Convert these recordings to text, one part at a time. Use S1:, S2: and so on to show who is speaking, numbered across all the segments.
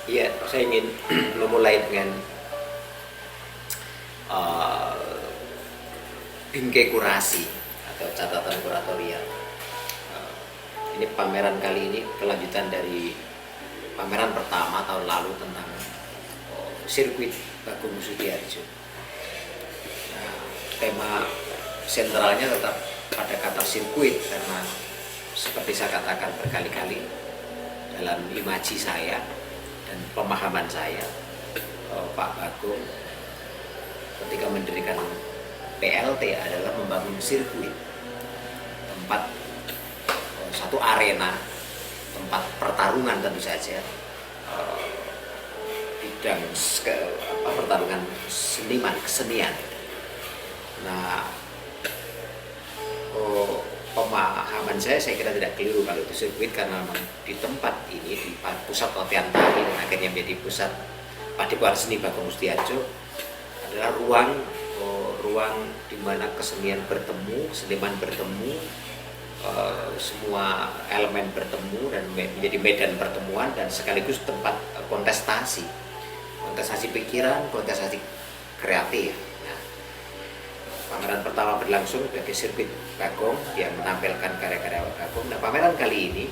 S1: Iya, saya ingin memulai dengan uh, bingkai kurasi atau catatan kuratorial. Uh, ini pameran kali ini kelanjutan dari pameran pertama tahun lalu tentang sirkuit Bagong Sutiarjo. Nah, tema sentralnya tetap pada kata sirkuit karena seperti saya katakan berkali-kali dalam imaji saya dan pemahaman saya, Pak Bagong ketika mendirikan PLT adalah membangun sirkuit, tempat satu arena, tempat pertarungan tentu saja, bidang pertarungan kesenian. Nah, pemahaman saya kira tidak keliru kalau itu sirkuit, karena memang di tempat ini, di pusat latihan tari dan akhirnya menjadi pusat Padepokan Seni Bagong Sutiarjo, adalah ruang di mana kesenian bertemu, seniman bertemu, semua elemen bertemu dan menjadi medan pertemuan dan sekaligus tempat kontestasi pikiran, kontestasi kreatif. Pameran pertama berlangsung sebagai sirkuit Bagong yang menampilkan karya-karya Bagong. Nah, pameran kali ini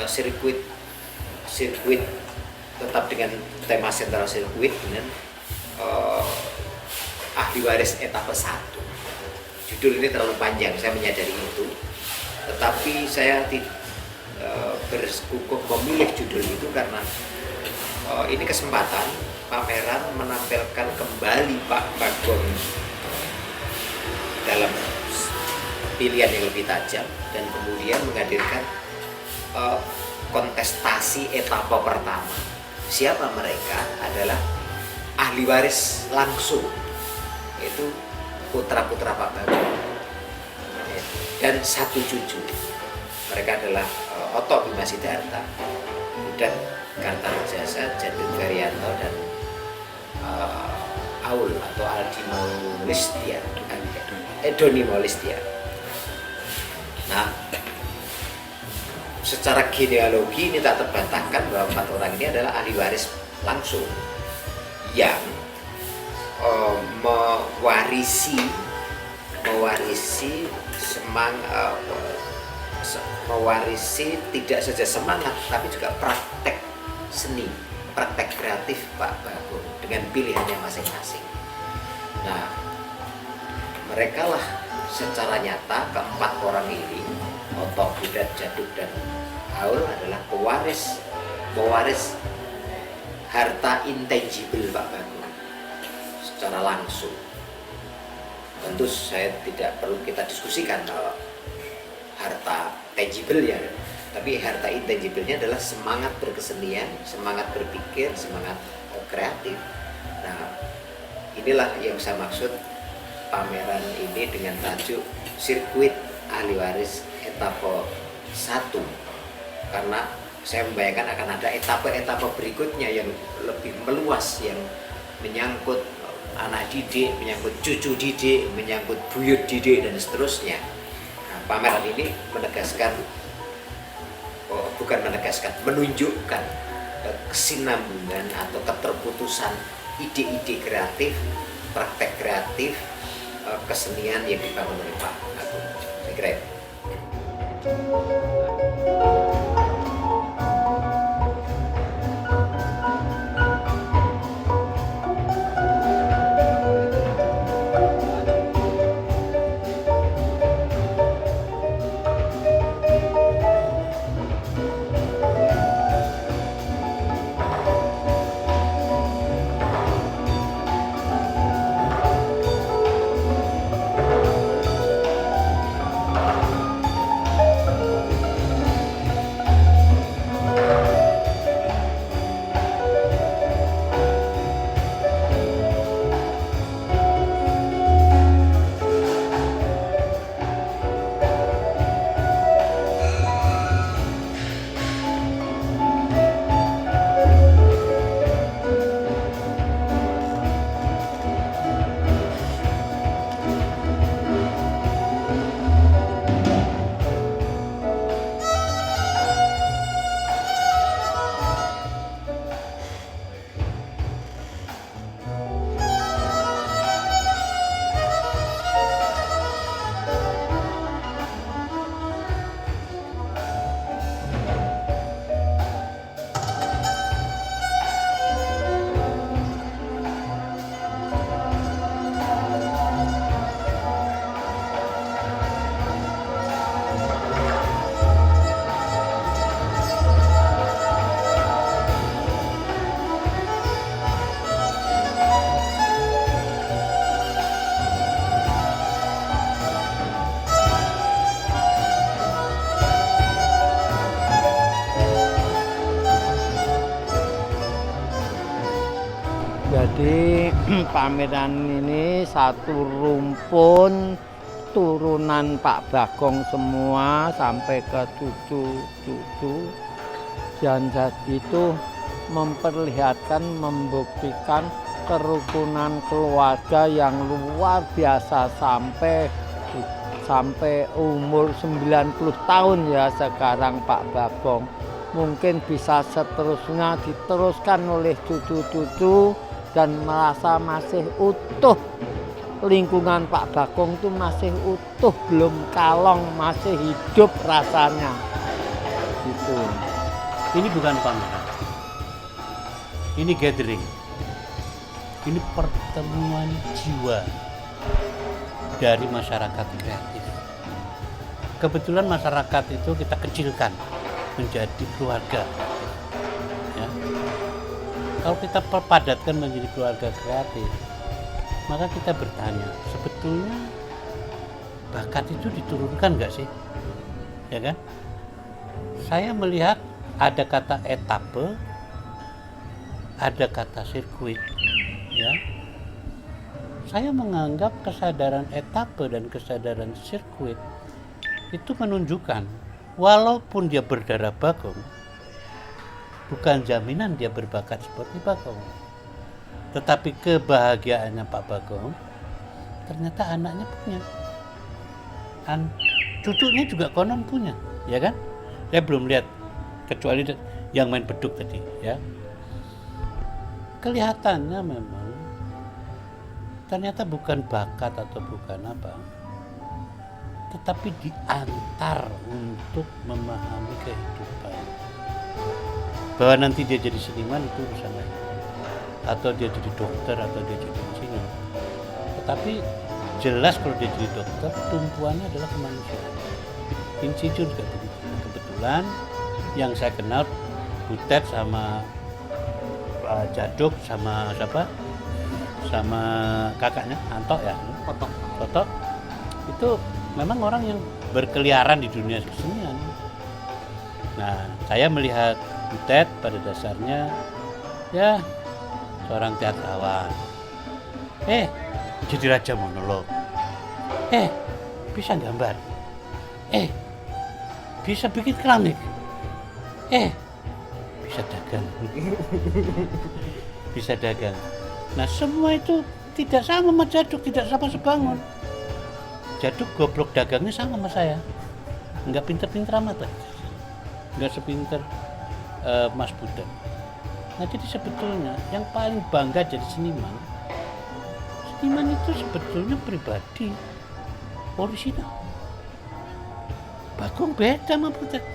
S1: sirkuit tetap dengan tema sentral sirkuit dengan ahli waris etapa 1. Judul ini terlalu panjang, saya menyadari itu. Tetapi saya berkukuh memilih judul itu karena ini kesempatan pameran menampilkan kembali Pak Bagong dalam pilihan yang lebih tajam dan kemudian menghadirkan kontestasi etapa pertama. Siapa mereka? Adalah ahli waris langsung, yaitu putra-putra Pak Bagong dan satu cucu. Mereka adalah Oto Bima Siddharta, Budat Kartarejasa, Jaduk Ferianto, dan Aul atau Aldino Listia, Doni Maulistia. Nah, secara genealogi ini tak terbantahkan bahwa 4 orang ini adalah ahli waris langsung yang mewarisi tidak saja semangat tapi juga praktek seni, praktek kreatif Pak Bagong dengan pilihannya masing-masing. Nah, mereka lah secara nyata keempat orang ini, Oto, Budat, Jaduk, dan Aul, adalah pewaris harta intangible Pak Bagong secara langsung. Tentu saya tidak perlu kita diskusikan bahwa harta tangible ya, tapi harta intangible-nya adalah semangat berkesenian, semangat berpikir, semangat kreatif. Nah, inilah yang saya maksud pameran ini dengan tajuk sirkuit ahli waris etapa 1, karena saya membayangkan akan ada etapa-etapa berikutnya yang lebih meluas, yang menyangkut anak didik, menyangkut cucu didik, menyangkut buyut didik, dan seterusnya. Nah, pameran ini menunjukkan kesinambungan atau keterputusan ide-ide kreatif, praktek kreatif, kesenian yang dibangun oleh Pak Bagong. Saya kira itu.
S2: Jadi pameran ini satu rumpun turunan Pak Bagong semua sampai ke cucu-cucu, dan itu memperlihatkan, membuktikan kerukunan keluarga yang luar biasa sampai umur 90 tahun ya sekarang Pak Bagong. Mungkin bisa seterusnya diteruskan oleh cucu-cucu dan merasa masih utuh. Lingkungan Pak Bagong itu masih utuh, belum kalong, masih hidup rasanya. Gitu.
S3: Ini bukan pameran. Ini gathering. Ini pertemuan jiwa dari masyarakat kreatif. Kebetulan masyarakat itu kita kecilkan menjadi keluarga. Ya. Kalau kita padatkan menjadi keluarga kreatif, maka kita bertanya, sebetulnya bakat itu diturunkan nggak sih? Ya kan? Saya melihat ada kata etape, ada kata sirkuit. Ya. Saya menganggap kesadaran etape dan kesadaran sirkuit itu menunjukkan walaupun dia berdarah Bagong, bukan jaminan dia berbakat seperti Bagong. Tetapi kebahagiaannya Pak Bagong, ternyata anaknya punya, cucunya juga konon punya, ya kan? Saya belum lihat kecuali yang main beduk tadi, ya. Kelihatannya memang ternyata bukan bakat atau bukan apa, tetapi diantar untuk memahami kehidupan. Bahwa nanti dia jadi seniman itu urusan lain, atau dia jadi dokter, atau dia jadi insinyur. Tetapi jelas kalau dia jadi dokter, tumpuannya adalah kemanusiaan. Insinyur juga begitu. Kebetulan yang saya kenal Butet sama Jaduk sama siapa? Sama kakaknya Anto ya, Toto. Itu memang orang yang berkeliaran di dunia kesenian. Nah, saya melihat Butet pada dasarnya ya seorang teatrawan. Jadi raja monolog. Bisa gambar. Bisa bikin keramik. Bisa dagang. Bisa dagang. Nah, semua itu tidak sama sama Jaduk, tidak sama sebangun. Jaduk goblok dagangnya sama sama saya. Enggak pinter-pinter amat lah. Enggak sepinter Mas Butet. Nah, jadi sebetulnya yang paling bangga jadi seniman itu sebetulnya pribadi, orisinal. Bagong beda sama Butet.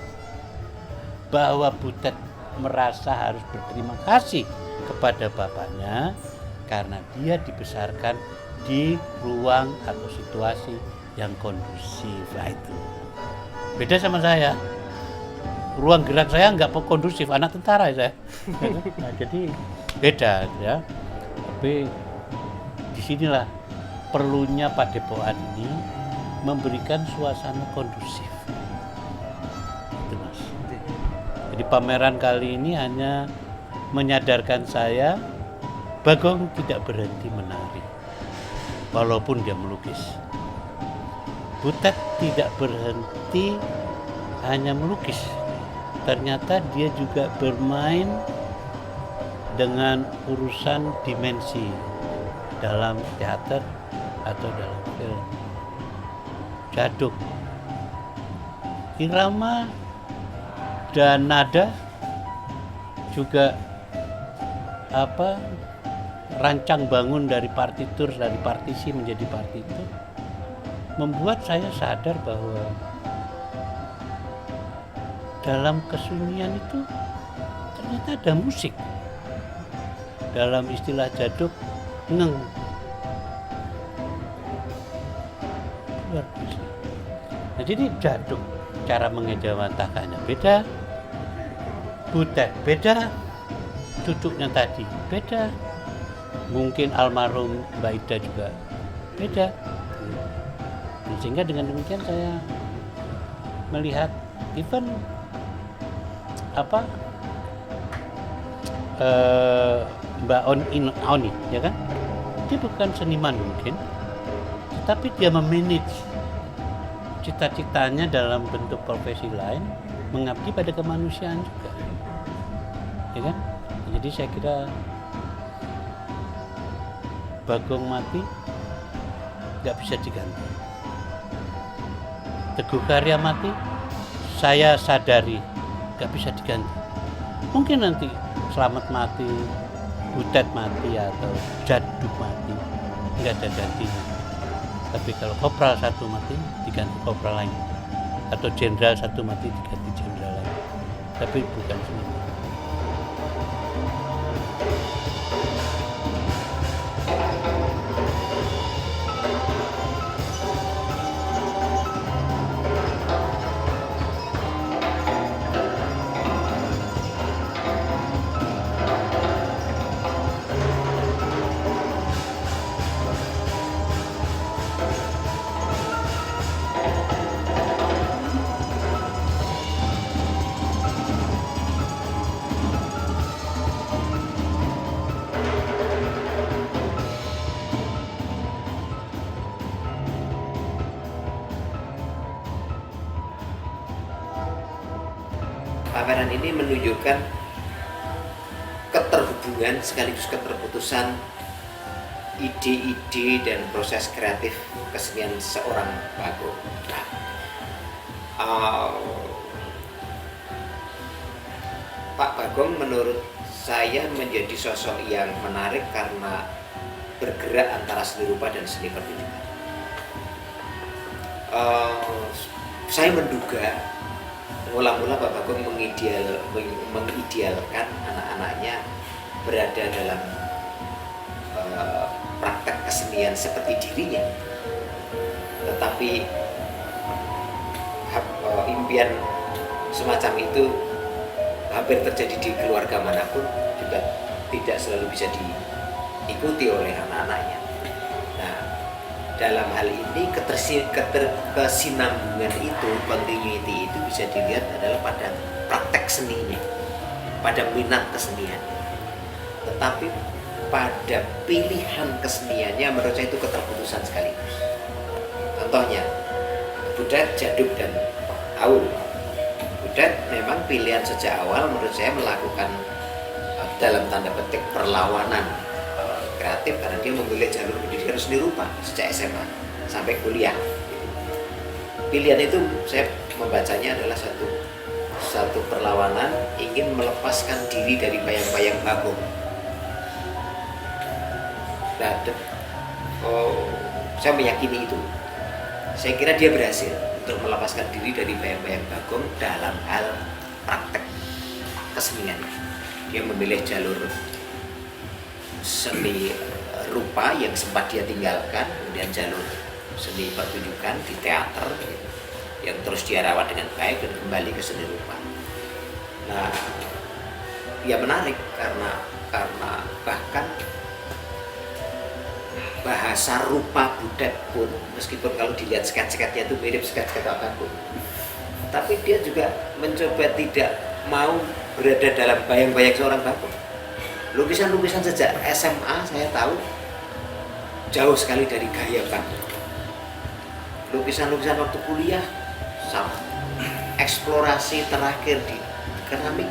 S3: Bahwa Butet merasa harus berterima kasih kepada bapaknya karena dia dibesarkan di ruang atau situasi yang kondusif. Nah, itu beda sama saya. Ruang gerak saya nggak kondusif, anak tentara saya. Nah, jadi beda ya. Tapi disinilah perlunya Padepokan ini memberikan suasana kondusif. Itu Mas. Jadi pameran kali ini hanya menyadarkan saya Bagong tidak berhenti menari walaupun dia melukis. Butet tidak berhenti hanya melukis. Ternyata dia juga bermain dengan urusan dimensi dalam teater atau dalam film. Jaduk, irama dan nada juga rancang bangun dari partitur, dari partisi menjadi partitur, membuat saya sadar bahwa dalam kesunyian itu ternyata ada musik. Dalam istilah Jaduk, ngeng. Luar biasa. Nah, jadi Jaduk cara mengejawantahkannya beda, Butet beda, cucunya tadi beda, mungkin almarhum Mbak Ida juga beda. Sehingga dengan demikian saya melihat even Mbak Oni, ya kan? Dia bukan seniman mungkin, tetapi dia memanage cita-citanya dalam bentuk profesi lain, mengabdi pada kemanusiaan juga, ya kan? Jadi saya kira Bagong mati nggak bisa diganti. Teguh Karya mati, saya sadari nggak bisa diganti. Mungkin nanti Slamet mati, Butet mati, atau Jaduk mati, nggak ada gantinya. Tapi kalau kopral satu mati, diganti kopral lain, atau jenderal satu mati, diganti jenderal lain. Tapi bukan seniman.
S1: Pameran ini menunjukkan keterhubungan sekaligus keterputusan ide-ide dan proses kreatif kesenian seorang Bagong. Nah, Pak Bagong menurut saya menjadi sosok yang menarik karena bergerak antara seni rupa dan seni pertunjukan. Saya menduga mula-mula Pak Bagong mengidealkan anak-anaknya berada dalam praktek kesenian seperti dirinya, tetapi impian semacam itu hampir terjadi di keluarga manapun juga tidak selalu bisa diikuti oleh anak-anaknya. Nah, dalam hal ini kesinambungan itu, continuity itu bisa dilihat adalah pada praktek seninya, pada minat kesenian. Tetapi pada pilihan keseniannya menurut saya itu keterputusan sekaligus. Contohnya Butet, Jaduk, dan Aul. Butet memang pilihan sejak awal menurut saya melakukan dalam tanda petik perlawanan kreatif karena dia memilih jalur pendidikan seni rupa sejak SMA sampai kuliah. Pilihan itu saya membacanya adalah satu perlawanan ingin melepaskan diri dari bayang-bayang Bagong. Nah, saya meyakini itu. Saya kira dia berhasil untuk melepaskan diri dari bayang-bayang Bagong dalam hal praktek kesenian. Dia memilih jalur seni rupa yang sempat dia tinggalkan, kemudian jalur seni pertunjukan di teater yang terus dia rawat dengan baik dan kembali ke seni rupa. Nah, ya menarik karena bahkan bahasa rupa Butet pun, meskipun kalau dilihat sketch-sketchnya itu mirip sketch-sketch apapun, tapi dia juga mencoba tidak mau berada dalam bayang-bayang seorang Bagong. Lukisan-lukisan sejak SMA saya tahu jauh sekali dari gaya Bagong. Lukisan-lukisan waktu kuliah sama. Eksplorasi terakhir di keramik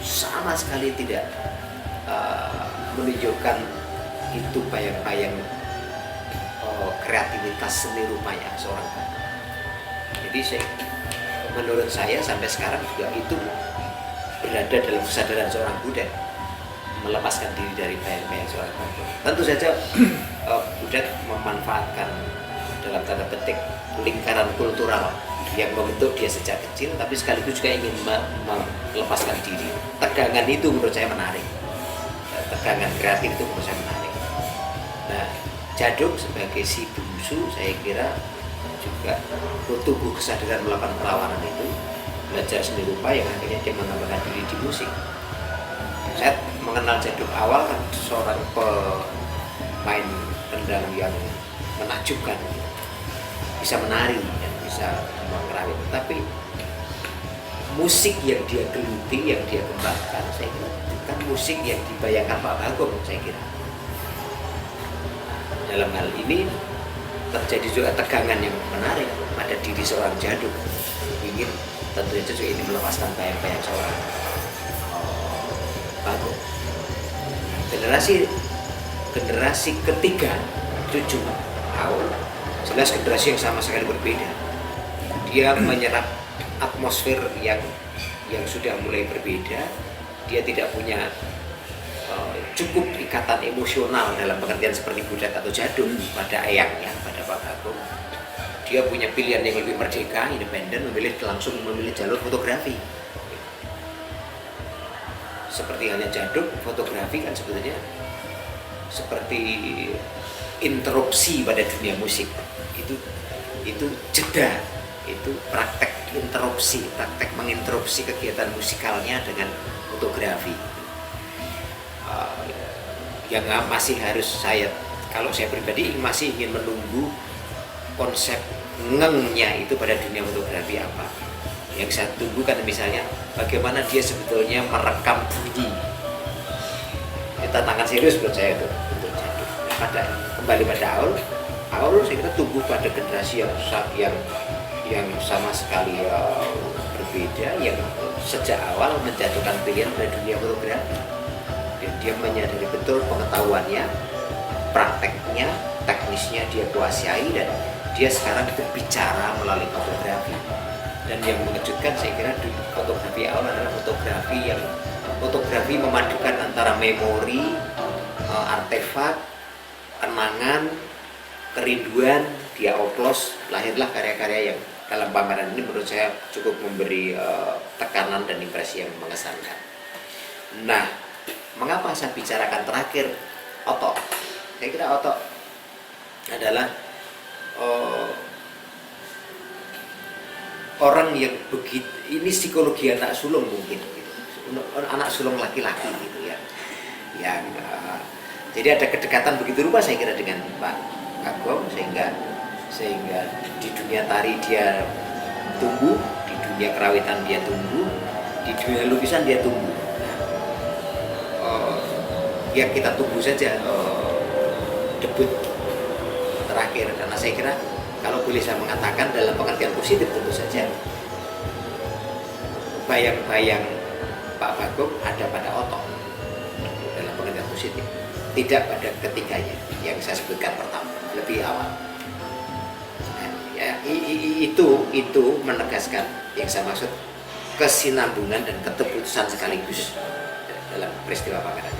S1: sama sekali tidak menunjukkan itu bayang-bayang kreativitas seni rupanya seorang Bagong. Jadi menurut saya sampai sekarang juga itu berada dalam kesadaran seorang Butet, melepaskan diri dari bayang-bayang seorang Bagong. Tentu saja Butet memanfaatkan dalam tanda petik lingkaran kultural yang membentuk dia sejak kecil, tapi sekaligus juga ingin melepaskan diri. Tegangan itu menurut saya menarik. Tegangan kreatif itu menurut saya menarik. Nah, Jaduk sebagai si bungsu saya kira juga bertumbuh kesadaran melakukan perlawanan itu, belajar seni rupa yang akhirnya dia mengembangkan diri di musik. Saya mengenal Jaduk awal kan seorang pemain kendang yang menakjubkan, bisa menari dan bisa mengerawit. Tapi musik yang dia geluti, yang dia kembangkan, saya kira bukan musik yang dibayangkan Pak Bagong, saya kira. Dalam hal ini terjadi juga tegangan yang menarik pada diri seorang Djaduk. Ingin tentunya juga ini melepaskan bayang-bayang seorang Bagong. Generasi ketiga, cucu Paul, jelas generasi yang sama sekali berbeda. Dia menyerap atmosfer yang sudah mulai berbeda. Dia tidak punya cukup ikatan emosional dalam pengertian seperti budak atau Djaduk pada ayahnya, pada Pak Bagong. Dia punya pilihan yang lebih merdeka, independen, langsung memilih jalur fotografi. Seperti halnya Djaduk, fotografi kan sebetulnya seperti interupsi pada dunia musik. Itu jeda, itu praktek interupsi, praktek menginterupsi kegiatan musikalnya dengan fotografi. Yang masih harus kalau saya pribadi masih ingin menunggu konsep ngengnya itu pada dunia fotografi apa. Yang saya tunggu kan misalnya bagaimana dia sebetulnya merekam bunyi. Itu tantangan serius buat saya itu untuk Djaduk. Kembali pada Paul saya kira tumbuh pada generasi yang sama sekali berbeda, yang sejak awal menjatuhkan pilihan pada dunia fotografi. Dia menyadari betul pengetahuannya, prakteknya, teknisnya dia kuasai, dan dia sekarang berbicara melalui fotografi. Dan yang mengejutkan saya kira fotografi awal adalah fotografi memadukan antara memori, artefak, kenangan, kerinduan, dia oplos, lahirlah karya-karya yang dalam pameran ini menurut saya cukup memberi tekanan dan impresi yang mengesankan. Nah, mengapa saya bicarakan terakhir Otto? Saya kira Otto adalah orang yang begitu, ini psikologi anak sulung mungkin gitu. Anak sulung laki-laki gitu ya, yang jadi ada kedekatan begitu rupa saya kira dengan Pak Bagong, sehingga di dunia tari dia tumbuh, di dunia kerawitan dia tumbuh, di dunia lukisan dia tumbuh. Ya kita tunggu saja debut terakhir, karena saya kira kalau boleh saya mengatakan dalam pengertian positif tentu saja bayang-bayang Pak Bagong ada pada Otto dalam pengertian positif, tidak pada ketiganya yang saya sebutkan pertama lebih awal. Ya, itu menegaskan yang saya maksud kesinambungan dan keteputusan sekaligus dalam peristiwa pameran.